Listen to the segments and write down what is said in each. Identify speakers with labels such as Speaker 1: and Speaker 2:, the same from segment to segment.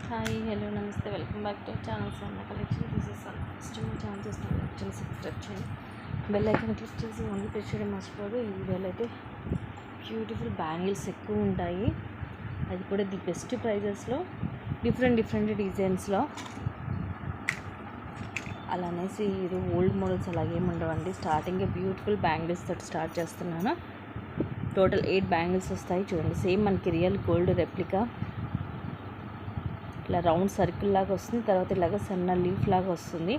Speaker 1: Hi hello నమస్తే welcome back to channel సన్న collection. This is సన్న. ఫస్ట్ మీ channel చూస్తున్నారు యాక్చువల్లీ సబ్స్క్రైబ్ చేయండి, బెల్ ఐకాన్ క్లిక్ చేసి ఓన్లీ ప్రెస్ చేయడం మర్చిపోదు. ఈ వీడియోలో అయితే బ్యూటిఫుల్ బ్యాంగిల్స్ ఎక్కువ ఉంటాయి, అది కూడా ది బెస్ట్ ప్రైజెస్లో డిఫరెంట్ డిజైన్స్లో. అలా అనేసి ఇది ఓల్డ్ మోడల్స్ అలాగేమి ఉండవండి. స్టార్టింగే బ్యూటిఫుల్ బ్యాంగిల్స్ తోటి స్టార్ట్ చేస్తున్నాను. టోటల్ 8 బ్యాంగిల్స్ వస్తాయి చూడండి. సేమ్ మనకి రియల్ గోల్డ్ రెప్లికా ఇలా రౌండ్ సర్కిల్ లాగా వస్తుంది, తర్వాత ఇలాగ సన్న లీఫ్ లాగా వస్తుంది.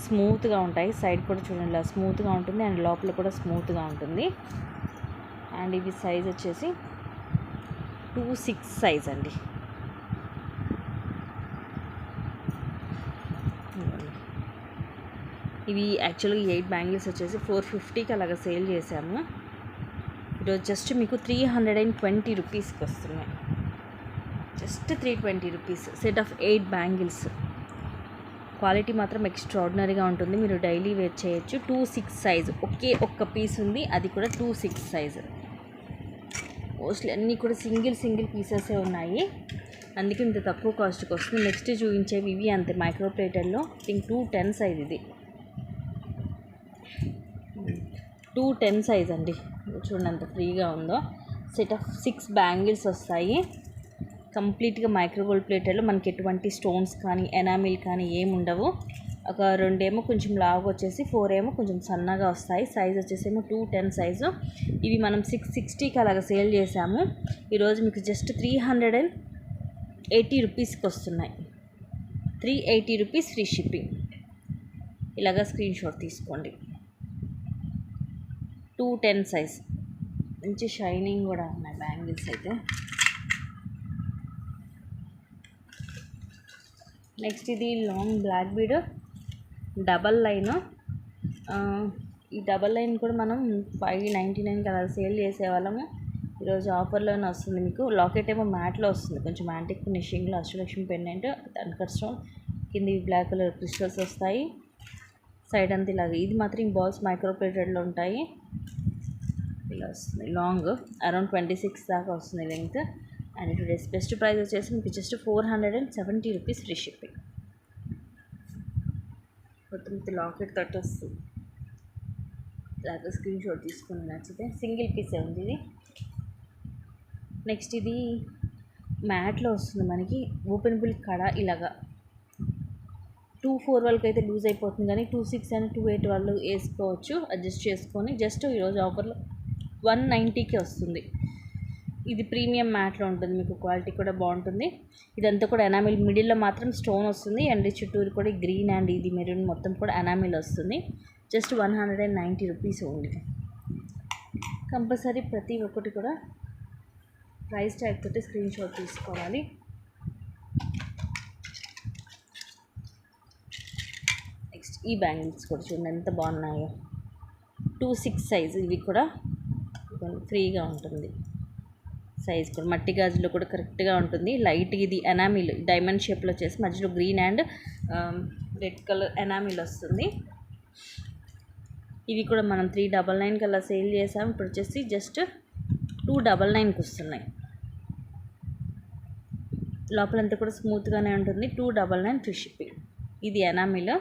Speaker 1: స్మూత్గా ఉంటాయి, సైడ్ కూడా చూడండి ఇలా స్మూత్గా ఉంటుంది అండ్ లోపల కూడా స్మూత్గా ఉంటుంది. అండ్ ఇవి సైజ్ వచ్చేసి 2-6 సైజ్ అండి. ఇవి యాక్చువల్గా 8 బ్యాంగిల్స్ వచ్చేసి 450కి అలాగ సేల్ చేసాము. ఈరోజు జస్ట్ మీకు 320 రూపీస్కి వస్తున్నాయి. Just 320 rupees set of 8 bangles. Quality మాత్రం ఎక్స్ట్రాడినరీగా ఉంటుంది, మీరు డైలీ వేర్ చేయొచ్చు. 2-6 సైజ్ ఒక్క పీస్ ఉంది, అది కూడా 2-6 సైజ్. మోస్ట్లీ అన్నీ కూడా సింగిల్ పీసెసే ఉన్నాయి, అందుకే ఇంత తక్కువ కాస్ట్కి వస్తుంది. నెక్స్ట్ చూపించేవి ఇవి అంతే మైక్రో ప్లేటర్లో. థింక్ 210 సైజ్, ఇది 210 సైజ్ అండి. చూడండి అంత ఫ్రీగా ఉందో. సెట్ ఆఫ్ 6 బ్యాంగిల్స్ వస్తాయి, కంప్లీట్గా మైక్రో గోల్డ్ ప్లేటర్లో. మనకి ఎటువంటి స్టోన్స్ కానీ ఎనామిల్ కానీ ఏమి ఉండవు. ఒక 2 ఏమో కొంచెం లావుగా వచ్చేసి 4 ఏమో కొంచెం సన్నగా వస్తాయి. సైజ్ వచ్చేసేమో 210 సైజు. ఇవి మనం 660కి అలాగ సేల్ చేసాము. ఈరోజు మీకు జస్ట్ 380 రూపీస్కి వస్తున్నాయి. 380 రూపీస్ ఫ్రీ షిప్పింగ్. ఇలాగ స్క్రీన్ షాట్ తీసుకోండి. 210 సైజ్, మంచి షైనింగ్ కూడా ఉన్నాయి బ్యాంగిల్స్ అయితే. నెక్స్ట్ ఇది long black bead double line. ఈ డబల్ లైన్ కూడా మనం 599కి అలా సేల్ చేసేవాళ్ళము. ఈరోజు ఆఫర్లోనే వస్తుంది మీకు. లాకెట్ ఏమో మ్యాట్లో వస్తుంది, కొంచెం యాంటిక్ ఫినిషింగ్లో. అష్టలక్ష్మి పెండెంట్, అన్కట్ స్టోన్, కింద బ్లాక్ కలర్ క్రిస్టల్స్ వస్తాయి. సైడ్ అంతా ఇలాగ. ఇది మాత్రం బాల్స్ మైక్రో ప్లేటెడ్లో ఉంటాయి. ఇలా వస్తుంది లాంగ్, అరౌండ్ 26 దాకా వస్తుంది length. And today's best price వచ్చేసి మీకు జస్ట్ 470 రూపీస్ ఫ్రీ షిప్పింగ్. మొత్తం లాకెట్ తోటి వస్తుంది. ఇలాగ స్క్రీన్ షాట్ తీసుకుని నచ్చితే సింగిల్ పీసే ఉంది ఇది. నెక్స్ట్ ఇది మ్యాట్లో వస్తుంది మనకి. ఓపెనబుల్ కడ ఇలాగా 2-4 వాళ్ళకి అయితే లూజ్ అయిపోతుంది, కానీ 2-6 అండ్ 2-8 వాళ్ళు వేసుకోవచ్చు, అడ్జస్ట్ చేసుకొని. జస్ట్ ఈరోజు ఆఫర్లో 190కి వస్తుంది. ఇది ప్రీమియం మ్యాట్లో ఉంటుంది, మీకు క్వాలిటీ కూడా బాగుంటుంది. ఇదంతా కూడా ఎనామిల్, మిడిల్లో మాత్రం స్టోన్ వస్తుంది అండ్ చుట్టూరు కూడా గ్రీన్ అండ్ ఇది మెరూన్ మొత్తం కూడా ఎనామిల్ వస్తుంది. Just 190 rupees only. కంపల్సరీ ప్రతి ఒక్కటి కూడా ప్రైస్ ట్యాగ్ తోటి స్క్రీన్ షాట్ తీసుకోవాలి. నెక్స్ట్ ఈ బ్యాంగిల్స్ కూడా చూడండి ఎంత బాగున్నాయో. 2-6 సైజ్, ఇవి కూడా ఫ్రీగా ఉంటుంది. సైజ్ కూడా మట్టి గాజులో కూడా కరెక్ట్గా ఉంటుంది. లైట్ ఇది ఎనామిల్ డైమండ్ షేప్లో వచ్చేసి మధ్యలో green and red colour enamel వస్తుంది. ఇవి కూడా మనం 399కి అలా సేల్ చేసాం. ఇప్పుడు వచ్చేసి జస్ట్ 299కి వస్తున్నాయి. లోపలంతా కూడా స్మూత్గానే ఉంటుంది. 299 ఫ్రీ షిప్పింగ్. ఇది ఎనామిల్.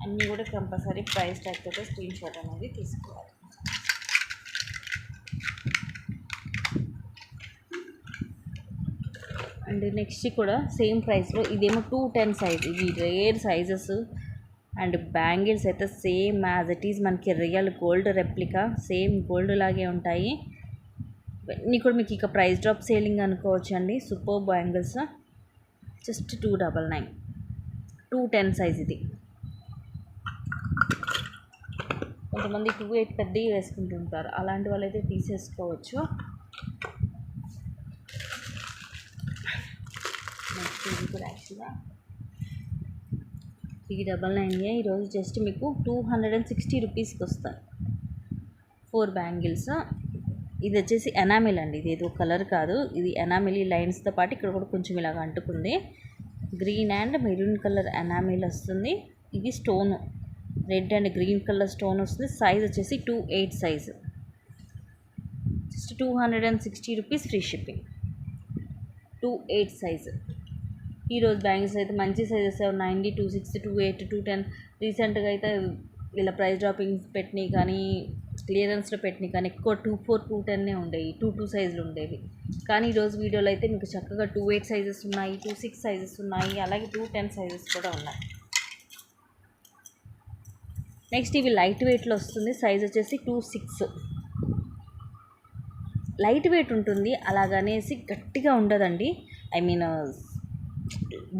Speaker 1: అన్నీ కూడా కంపల్సరీ ప్రైస్ ట్యాగ్ తోటి స్క్రీన్ షాట్ అనేది తీసుకోవాలి. అండ్ నెక్స్ట్ కూడా సేమ్ ప్రైస్లో, ఇదేమో 210 సైజ్. ఇవి రేర్ సైజెస్ అండ్ బ్యాంగిల్స్ అయితే సేమ్ యాజ్ ఇట్ ఈజ్ మనకి real gold replica, same gold లాగే ఉంటాయి. ఇవన్నీ కూడా మీకు ఇక ప్రైస్ డ్రాప్ సేలింగ్ అనుకోవచ్చు అండి. Super bangles. Just 299, 210 size. ఇది కొంతమంది 2-8 పెద్దవి వేసుకుంటుంటారు, అలాంటి వాళ్ళైతే తీసేసుకోవచ్చు. నెక్స్ట్ ఇది కూడా యాక్చువల్గా ఇది 99. ఈరోజు జస్ట్ మీకు 260 రూపీస్కి వస్తాయి 4 బ్యాంగిల్స్. ఇది వచ్చేసి ఎనామిల్ అండి, ఇది ఏదో కలర్ కాదు, ఇది ఎనామిల్. ఈ లైన్స్తో పాటు ఇక్కడ కూడా కొంచెం ఇలాగ అంటుకుంది. Green and maroon colour enamel వస్తుంది. ఇది stone red and green colour stone వస్తుంది. సైజ్ వచ్చేసి 2/8 size. Just 260 rupees free shipping. 2/8 size. ఈరోజు బ్యాంగిల్స్ అయితే మంచి సైజెస్ ఉన్నాయండి. 260, 2/8, 210. రీసెంట్గా అయితే ఇలా ప్రైస్ డ్రాపింగ్స్ పెట్టినాయి కానీ క్లియరెన్స్లో పెట్టినాయి కానీ ఎక్కువ 2/4, 210 ఉండేవి. 2/2 సైజులు ఉండేవి. కానీ ఈరోజు వీడియోలో అయితే మీకు చక్కగా 2/8 సైజెస్ ఉన్నాయి, 2/6 సైజెస్ ఉన్నాయి, అలాగే 2/10 సైజెస్ కూడా ఉన్నాయి. నెక్స్ట్ ఇవి లైట్ వెయిట్లో వస్తుంది. సైజ్ వచ్చేసి 2/6. లైట్ వెయిట్ ఉంటుంది, అలాగనేసి గట్టిగా ఉండదండి. ఐ మీన్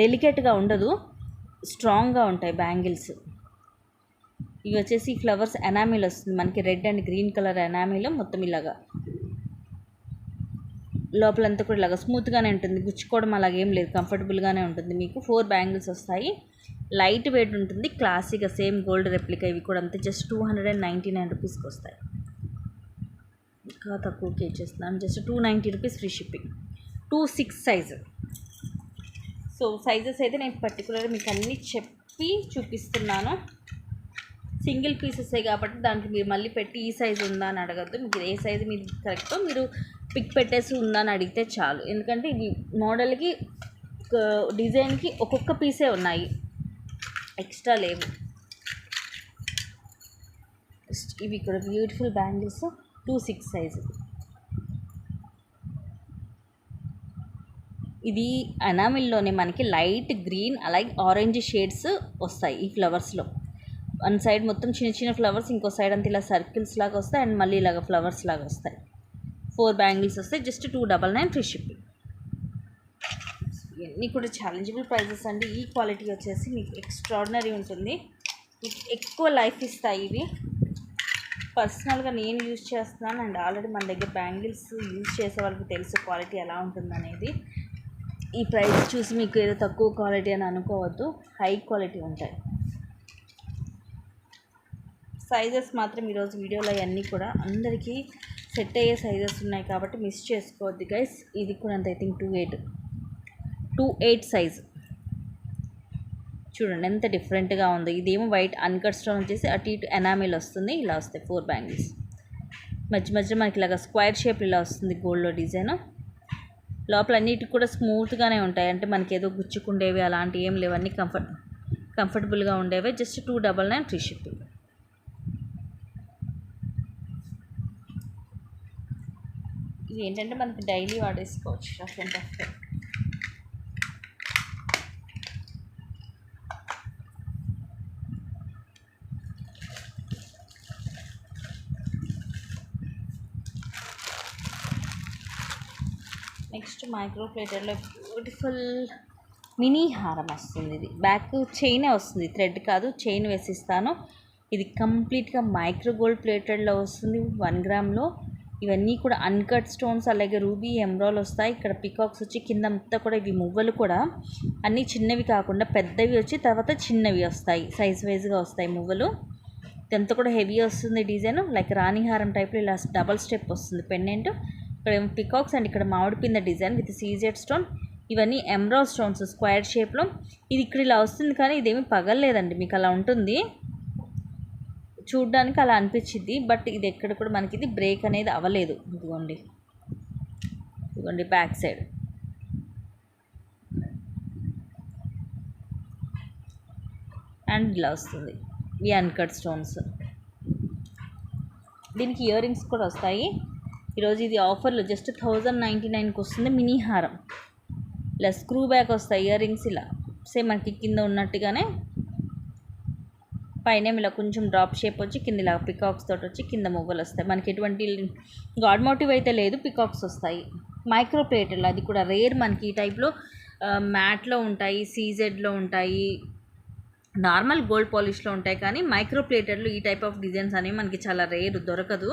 Speaker 1: డెలికేట్గా ఉండదు, స్ట్రాంగ్గా ఉంటాయి బ్యాంగిల్స్. ఇవి వచ్చేసి ఫ్లవర్స్ ఎనామిల్ వస్తుంది మనకి. Red and green colour enamel మొత్తం ఇలాగా లోపలంతా కూడా ఇలాగా స్మూత్గానే ఉంటుంది, గుచ్చుకోవడం అలాగేం లేదు, కంఫర్టబుల్గానే ఉంటుంది. మీకు 4 బ్యాంగిల్స్ వస్తాయి. లైట్ వెయిట్ ఉంటుంది, క్లాసీగా సేమ్ గోల్డ్ రెప్లికా. ఇవి కూడా అంతే, జస్ట్ 299 రూపీస్కి వస్తాయి. ఇంకా తక్కువకి ఇచ్చేస్తున్నాను, just 290 rupees free shipping. 2/6 size. So sizes అయితే నేను పర్టికులర్గా మీకు అన్నీ చెప్పి చూపిస్తున్నాను. సింగిల్ పీసెసే కాబట్టి దాంట్లో మీరు మళ్ళీ పెట్టి ఈ సైజు ఉందా అని అడగద్దు. మీకు ఏ సైజు మీరు కరెక్టో మీరు పిక్ పెట్టేసి ఉందా అని అడిగితే చాలు. ఎందుకంటే ఇవి మోడల్కి డిజైన్కి ఒక్కొక్క పీసే ఉన్నాయి, ఎక్స్ట్రా లేవు. ఇవి ఇక్కడ బ్యూటిఫుల్ బ్యాంగిల్స్ 2/6 సైజు. ఇది ఎనామిల్లోనే మనకి లైట్ గ్రీన్ అలాగే ఆరెంజ్ షేడ్స్ వస్తాయి ఈ ఫ్లవర్స్లో. వన్ సైడ్ మొత్తం చిన్న చిన్న ఫ్లవర్స్, ఇంకో సైడ్ అంతా ఇలా సర్కిల్స్ లాగా వస్తాయి అండ్ మళ్ళీ ఇలాగ ఫ్లవర్స్ లాగా వస్తాయి. 4 బ్యాంగిల్స్ వస్తాయి, జస్ట్ 299 ఫ్రీ షిప్పింగ్. ఇవన్నీ కూడా ఛాలెంజబుల్ ప్రైజెస్ అండి. ఈ క్వాలిటీ వచ్చేసి మీకు ఎక్స్ట్రాడినరీ ఉంటుంది, మీకు ఎక్కువ లైఫ్ ఇస్తాయి ఇవి. పర్సనల్గా నేను యూజ్ చేస్తున్నాను అండ్ ఆల్రెడీ మన దగ్గర బ్యాంగిల్స్ యూజ్ చేసే వాళ్ళకి తెలుసు క్వాలిటీ ఎలా ఉంటుందనేది. ఈ ప్రైస్ చూసి మీకు ఏదో తక్కువ క్వాలిటీ అని అనుకోవద్దు, హై క్వాలిటీ ఉంటాయి. సైజెస్ మాత్రం ఈరోజు వీడియోలో అన్నీ కూడా అందరికీ సెట్ అయ్యే సైజెస్ ఉన్నాయి కాబట్టి మిస్ చేసుకోవద్దు గైస్. ఇది కూడా అంత ఐ థింక్ 2/8 సైజ్. చూడండి ఎంత డిఫరెంట్గా ఉందో. ఇదేమో వైట్ అన్కట్ స్టోన్ వచ్చేసి అటు ఇటు ఎనామిల్ వస్తుంది, ఇలా వస్తాయి 4 బ్యాంగిల్స్. మధ్య మధ్య మనకి ఇలాగ స్క్వేర్ షేప్ ఇలా వస్తుంది గోల్డ్లో డిజైన్. లోపల అన్నిటికి కూడా స్మూత్గానే ఉంటాయి, అంటే మనకి ఏదో గుచ్చుకుండేవి అలాంటివి ఏం లేవు, అన్నీ కంఫర్టబుల్గా ఉండేవి. Just 299 free shipping. ఇవి ఏంటంటే మనకి డైలీ వాడేసుకోవచ్చు, rough and tough. Next micro ప్లేటర్లో బ్యూటిఫుల్ మినీ హారం వస్తుంది. ఇది బ్యాక్ చైనే వస్తుంది, థ్రెడ్ కాదు, చైన్ వేసిస్తాను. ఇది కంప్లీట్గా మైక్రో గోల్డ్ ప్లేటెడ్లో వస్తుంది 1 గ్రామ్లో. ఇవన్నీ కూడా అన్కట్ స్టోన్స్ అలాగే రూబీ ఎమరాల్డ్ వస్తాయి. ఇక్కడ పికాక్స్ వచ్చి కింద అంతా కూడా ఇవి మువ్వలు కూడా అన్నీ చిన్నవి కాకుండా పెద్దవి వచ్చి తర్వాత చిన్నవి వస్తాయి, సైజ్ వైజ్గా వస్తాయి మువ్వలు. ఇదంతా కూడా హెవీ వస్తుంది డిజైన్, లైక్ రాణిహారం టైప్లో ఇలా డబల్ స్టెప్ వస్తుంది పెండెంట్. ఇక్కడ ఏమో పికాక్స్ అండ్ ఇక్కడ మామిడి పింద డిజైన్ విత్ సీజెడ్ స్టోన్. ఇవన్నీ ఎమరాల్డ్ స్టోన్స్ స్క్వేర్ షేప్లో. ఇది ఇక్కడ ఇలా వస్తుంది కానీ ఇదేమీ పగలలేదండి, మీకు అలా ఉంటుంది చూడ్డానికి, అలా అనిపించింది. బట్ ఇది ఎక్కడ కూడా మనకి ఇది బ్రేక్ అనేది అవ్వలేదు. ఇదిగోండి బ్యాక్ సైడ్ అండ్ ఇలా వస్తుంది ఈ అన్కట్ స్టోన్స్. దీనికి ఇయర్ రింగ్స్ కూడా వస్తాయి. ఈరోజు ఇది ఆఫర్లో జస్ట్ 1099కి వస్తుంది. మినీ హారం ఇలా స్క్రూ బ్యాక్ వస్తాయి ఇయర్ రింగ్స్, ఇలా సేమ్ మనకి కింద ఉన్నట్టుగానే పైన ఇలా కొంచెం డ్రాప్ షేప్ వచ్చి కింద ఇలా పికాక్స్ తోటి వచ్చి కింద మువ్వలు వస్తాయి. మనకి ఎటువంటి గాడ్ మోటివ్ అయితే లేదు, పికాక్స్ వస్తాయి. మైక్రో ప్లేటర్లు అది కూడా రేర్ మనకి ఈ టైప్లో మ్యాట్లో ఉంటాయి, సీజెడ్లో ఉంటాయి, నార్మల్ గోల్డ్ పాలిష్లో ఉంటాయి. కానీ మైక్రో ప్లేటర్లు ఈ టైప్ ఆఫ్ డిజైన్స్ అనేవి మనకి చాలా రేర్, దొరకదు.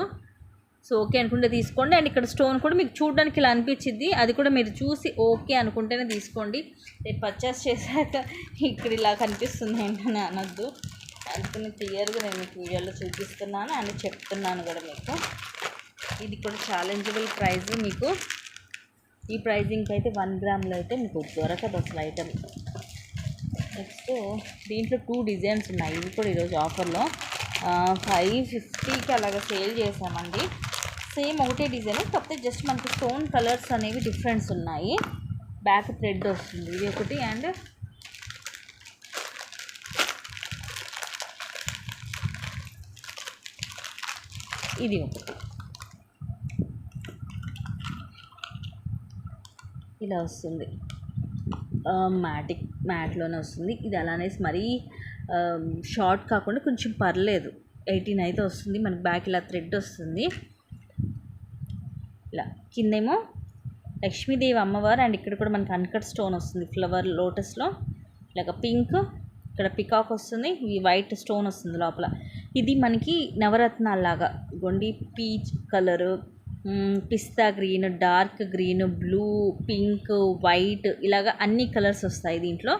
Speaker 1: సో ఓకే అనుకుంటే తీసుకోండి. అండ్ ఇక్కడ స్టోన్ కూడా మీకు చూడడానికి ఇలా అనిపించింది, అది కూడా మీరు చూసి ఓకే అనుకుంటేనే తీసుకోండి. రేపు పర్చేస్ చేశాక ఇక్కడ ఇలా కనిపిస్తుంది ఏంటని అనొద్దు. అందుకని క్లియర్గా నేను మీకు వీడియోలో చూపిస్తున్నాను అండ్ చెప్తున్నాను కూడా మీకు. ఇది కూడా ఛాలెంజబుల్ ప్రైజ్. మీకు ఈ ప్రైజింగ్కి అయితే 1 గ్రామ్లో అయితే మీకు దొరకదు అసలు ఐటమ్. నెక్స్ట్ దీంట్లో 2 డిజైన్స్ ఉన్నాయి. ఇవి కూడా ఈరోజు ఆఫర్లో 550కి అలాగ సేల్ చేసామండి. సేమ్ ఒకటే డిజైన్, కాకపోతే జస్ట్ మనకి స్టోన్ కలర్స్ అనేవి డిఫరెన్స్ ఉన్నాయి. బ్యాక్ థ్రెడ్ వస్తుంది ఇది ఒకటి, అండ్ ఇది ఒకటి ఇలా వస్తుంది. మ్యాట్లోనే వస్తుంది ఇది. అలానేసి మరీ షార్ట్ కాకుండా కొంచెం పర్లేదు, 18 అయితే వస్తుంది మనకి. బ్యాక్ ఇలా థ్రెడ్ వస్తుంది. ఇలా కిందేమో లక్ష్మీదేవి అమ్మవారు, అండ్ ఇక్కడ కూడా మనకి అన్కట్ స్టోన్ వస్తుంది ఫ్లవర్ లోటస్లో. ఇలాగ పింక్, ఇక్కడ పికాక్ వస్తుంది, ఈ వైట్ స్టోన్ వస్తుంది లోపల. ఇది మనకి నవరత్నాల్లాగా గొండి పీచ్ కలరు, పిస్తా green, dark green, blue, pink, white, ఇలాగ అన్ని కలర్స్ వస్తాయి దీంట్లో.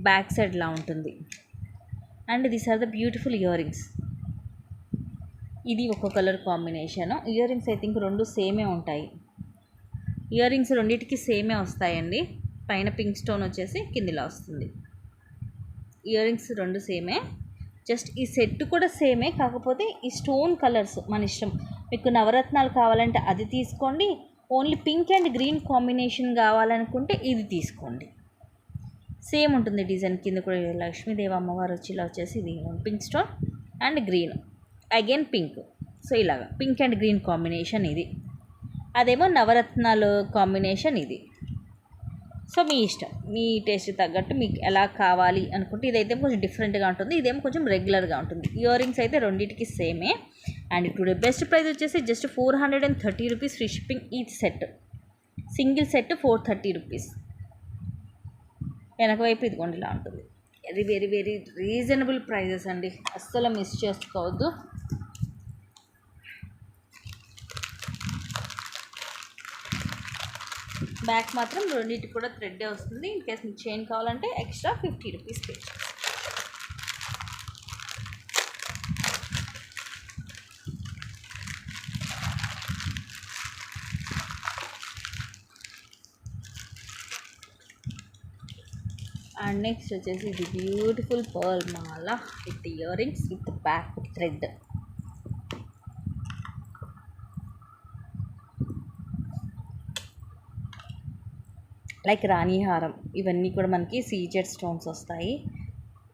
Speaker 1: బ్యాక్ సైడ్ ఇలా ఉంటుంది. And these are the beautiful earrings. ఇది ఒక colour combination. Earrings I think 2 సేమే ఉంటాయి. ఇయర్ రింగ్స్ రెండింటికి సేమే వస్తాయండి. పైన పింక్ స్టోన్ వచ్చేసి కిందిలా వస్తుంది. ఇయర్ రింగ్స్ 2 సేమే, జస్ట్ ఈ సెట్ కూడా సేమే, కాకపోతే ఈ స్టోన్ కలర్స్ మన ఇష్టం. మీకు నవరత్నాలు కావాలంటే అది తీసుకోండి, only pink and green combination కావాలనుకుంటే ఇది తీసుకోండి. సేమ్ ఉంటుంది డిజైన్. కింద కూడా లక్ష్మీదేవి అమ్మవారు వచ్చి ఇలా వచ్చేసి ఇది pink stone and green, again pink. So ఇలాగా పింక్ అండ్ గ్రీన్ కాంబినేషన్ ఇది. అదేమో నవరత్నాలు కాంబినేషన్ ఇది. సో మీ ఇష్టం, మీ టేస్ట్ తగ్గట్టు మీకు ఎలా కావాలి అనుకుంటే. ఇదైతే కొంచెం డిఫరెంట్గా ఉంటుంది, ఇదేమో కొంచెం రెగ్యులర్గా ఉంటుంది. ఇయర్ రింగ్స్ అయితే రెండింటికి సేమే. అండ్ టుడే బెస్ట్ ప్రైస్ వచ్చేసి జస్ట్ 430 రూపీస్ ఫ్రీ షిప్పింగ్. ఈ సెట్ సింగిల్ సెట్ 430 రూపీస్. వెనక వైపు ఇదిగోండి ఇలా ఉంటుంది. Very very very reasonable prices అండి, అస్సలు మిస్ చేసుకోవద్దు. బ్యాక్ మాత్రం రెండింటికి కూడా థ్రెడ్డే వస్తుంది. ఇన్ కేస్ మీకు చైన్ కావాలంటే ఎక్స్ట్రా 50 రూపీస్ పే చేయండి. అండ్ నెక్స్ట్ వచ్చేసి ఇది బ్యూటిఫుల్ పర్ల్ మాల with earrings with back thread. Like రాణిహారం, ఇవన్నీ కూడా మనకి సీజెడ్ స్టోన్స్ వస్తాయి.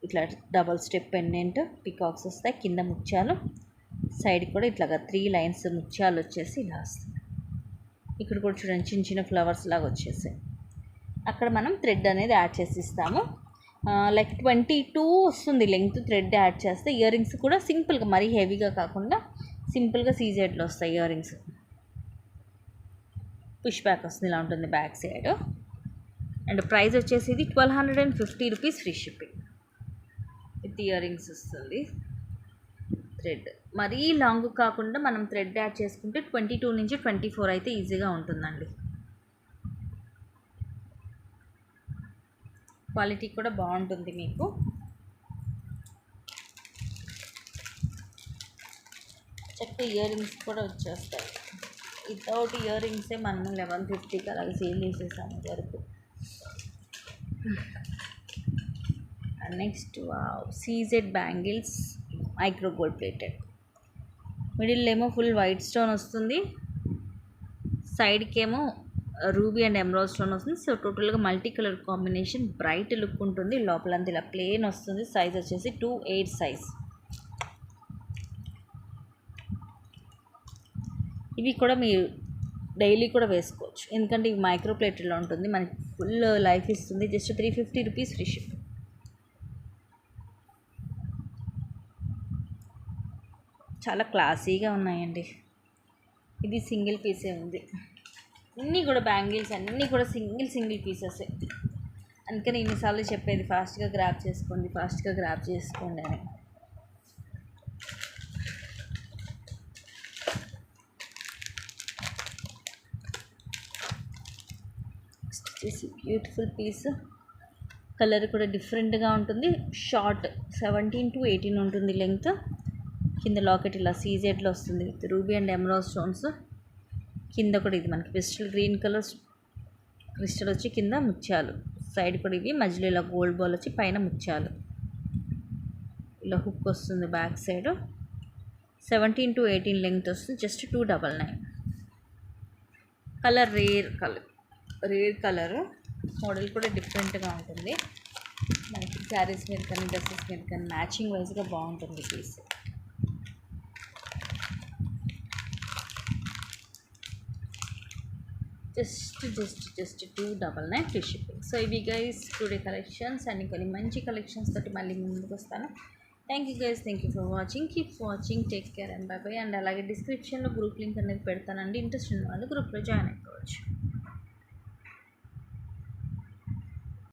Speaker 1: ఇట్లా డబల్ స్టెప్ పెండెంట్ పికాక్స్ వస్తాయి. కింద ముత్యాలు, సైడ్ కూడా ఇట్లాగా 3 లైన్స్ ముత్యాలు వచ్చేసి ఇలా వస్తాయి. ఇక్కడ కూడా చూడండి చిన్న చిన్న ఫ్లవర్స్ లాగా వచ్చేసాయి. అక్కడ మనం థ్రెడ్ అనేది యాడ్ చేసి ఇస్తాము. లైక్ 22 వస్తుంది లెంగ్త్ థ్రెడ్ యాడ్ చేస్తే. ఇయర్ రింగ్స్ కూడా సింపుల్గా, మరీ హెవీగా కాకుండా సింపుల్గా సీజెడ్లో వస్తాయి ఇయర్ రింగ్స్. పుష్ బ్యాక్ వస్తుంది, ఇలా ఉంటుంది బ్యాక్ సైడ్. అండ్ ప్రైస్ వచ్చేసి ఇది 1250 rupees free shipping with ear rings వస్తుంది. థ్రెడ్ మరీ లాంగ్ కాకుండా మనం థ్రెడ్ యాడ్ చేసుకుంటే 22 నుంచి 24 అయితే ఈజీగా ఉంటుందండి. క్వాలిటీ కూడా బాగుంటుంది మీకు. చక్కగా ఇయర్ రింగ్స్ కూడా వచ్చేస్తాయి. వితౌట్ ఇయర్ రింగ్సే మనం 1150కి అలాగే సేల్ చేసేసాము వరకు. And next CZ bangles micro gold plated. Middle ఏమో ఫుల్ వైట్ స్టోన్ వస్తుంది, సైడ్కి ఏమో రూబీ అండ్ ఎమరాల్డ్ స్టోన్ వస్తుంది. సో టోటల్గా multi colour combination, bright look ఉంటుంది. లోపలంతా ఇలా ప్లేన్ వస్తుంది. సైజ్ వచ్చేసి 2/8 సైజ్. ఇవి కూడా మీరు డైలీ కూడా వేసుకోవచ్చు, ఎందుకంటే ఇవి మైక్రో ప్లేటెడ్లో ఉంటుంది, మనకి ఫుల్ లైఫ్ ఇస్తుంది. Just 350 rupees free ship. చాలా క్లాసీగా ఉన్నాయండి. ఇది సింగిల్ పీసే ఉంది. అన్నీ కూడా బ్యాంగిల్స్ అన్నీ కూడా సింగిల్ పీసెసే. అందుకని ఇన్నిసార్లు చెప్పేది ఫాస్ట్గా గ్రాప్ చేసుకోండి అని. Beautiful piece. కలర్ కూడా డిఫరెంట్గా ఉంటుంది. షార్ట్ 17 to 18 ఉంటుంది లెంగ్త్. కింద లాకెట్ ఇలా సీజెడ్లో వస్తుంది with ruby and emerald stones. కింద కూడా ఇది మనకి పిస్టల్ గ్రీన్ కలర్ క్రిస్టల్ వచ్చి కింద ముత్యాలు. సైడ్ కూడా ఇది మధ్యలో ఇలా గోల్డ్ బాల్ వచ్చి పైన ముత్యాలు, ఇలా హుక్ వస్తుంది బ్యాక్ సైడ్. 17 to 18 లెంగ్త్ వస్తుంది. Just 299. Colour rare colour, model కూడా డిఫరెంట్గా ఉంటుంది. మనకి శారీస్ మీద కానీ డ్రెస్సెస్ మీద కానీ మ్యాచింగ్ వైజ్గా బాగుంటుంది piece. Just 299 free shipping. So ఇవి గైస్ టుడే కలెక్షన్స్, అండ్ కొన్ని మంచి కలెక్షన్స్ తోటి మళ్ళీ ముందుకు వస్తాను. Thank you guys, thank you for watching. Keep watching, take care and bye bye. And అలాగే డిస్క్రిప్షన్లో గ్రూప్ లింక్ అనేది పెడతానండి. ఇంట్రెస్ట్ ఉన్న వాళ్ళు గ్రూప్లో జాయిన్ అయిపోవచ్చు.